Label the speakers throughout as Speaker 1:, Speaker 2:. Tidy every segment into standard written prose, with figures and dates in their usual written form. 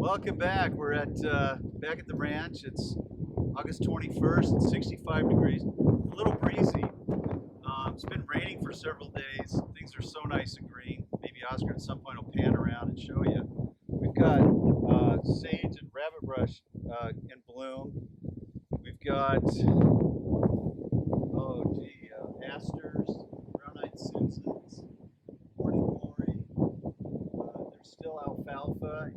Speaker 1: Welcome back. We're back at the ranch. It's August 21st. It's 65 degrees. A little breezy. It's been raining for several days. Things are so nice and green. Maybe Oscar at some point will pan around and show you. We've got sage and rabbit brush in bloom. We've got asters, brown-eyed Susans, morning glory. There's still alfalfa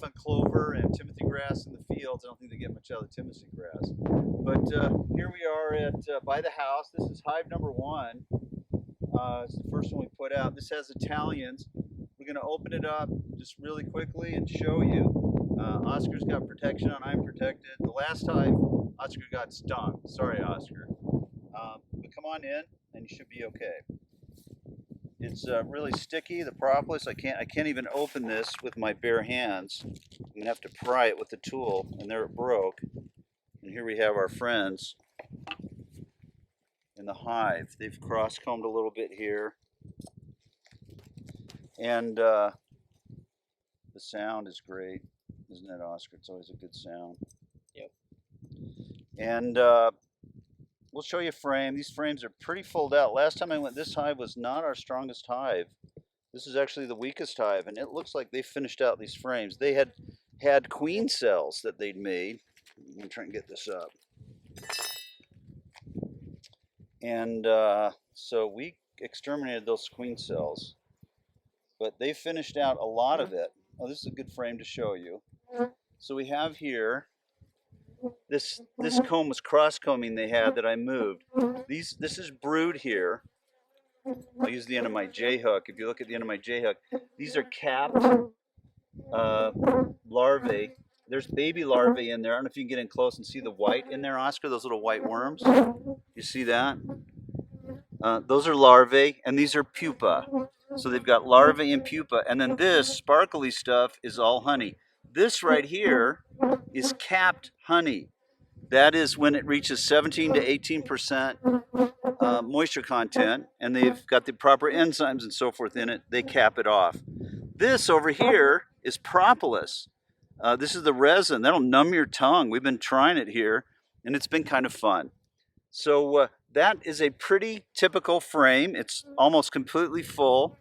Speaker 1: and clover and Timothy grass in the fields. I don't think they get much out of the Timothy grass. But here we are at by the house. This is hive number 1. It's the first one we put out. This has Italians. We're going to open it up just really quickly and show you. Oscar's got protection on. I'm protected. The last hive, Oscar got stung. Sorry, Oscar. But come on in, and you should be okay. It's really sticky, the propolis. I can't even open this with my bare hands. I'm gonna have to pry it with the tool, and there it broke. And here we have our friends in the hive. They've cross-combed a little bit here. And the sound is great, isn't it, Oscar? It's always a good sound.
Speaker 2: Yep.
Speaker 1: And we'll show you a frame. These frames are pretty full out. Last time I went, this hive was not our strongest hive. This is actually the weakest hive, and it looks like they finished out these frames. They had queen cells that they'd made. Let me try and get this up. And so we exterminated those queen cells, but they finished out a lot of it. Oh, this is a good frame to show you. So we have here, this comb was cross-combing they had that I moved. This is brood here. I'll use the end of my J-hook. If you look at the end of my J-hook, these are capped larvae. There's baby larvae in there. I don't know if you can get in close and see the white in there, Oscar, those little white worms. You see that? Those are larvae, and these are pupa. So they've got larvae and pupa, and then this sparkly stuff is all honey. This right here is capped honey. That is when it reaches 17 to 18% moisture content, and they've got the proper enzymes and so forth in it, they cap it off. This over here is propolis. This is the resin. That'll numb your tongue. We've been trying it here, and it's been kind of fun. So that is a pretty typical frame. It's almost completely full.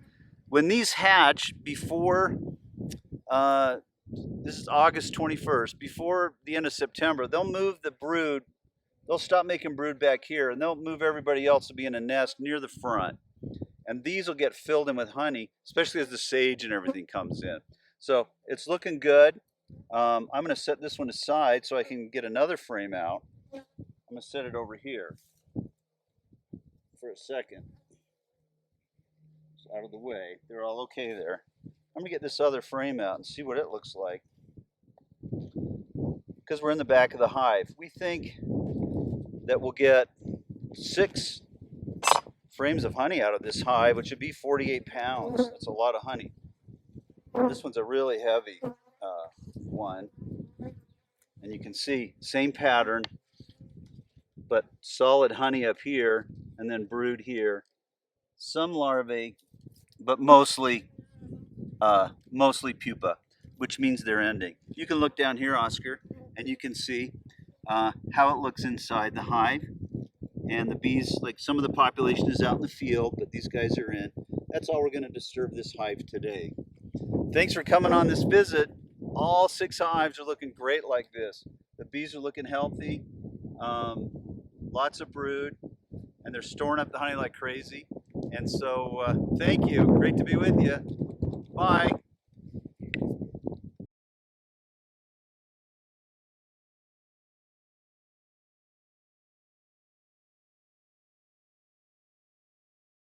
Speaker 1: When these hatch before, this is August 21st, before the end of September, they'll move the brood. They'll stop making brood back here, and they'll move everybody else to be in a nest near the front. And these will get filled in with honey, especially as the sage and everything comes in. So it's looking good. I'm going to set this one aside so I can get another frame out. I'm going to set it over here for a second. It's out of the way. They're all okay there. I'm going to get this other frame out and see what it looks like. Because we're in the back of the hive. We think that we'll get 6 frames of honey out of this hive, which would be 48 pounds. That's a lot of honey. This one's a really heavy one. And you can see, same pattern, but solid honey up here, and then brood here. Some larvae, but mostly pupa, which means they're ending. You can look down here, Oscar, and you can see how it looks inside the hive. And the bees, like some of the population is out in the field, but these guys are in. That's all we're going to disturb this hive today. Thanks for coming on this visit. All 6 hives are looking great like this. The bees are looking healthy, lots of brood, and they're storing up the honey like crazy. And so thank you. Great to be with you. Bye.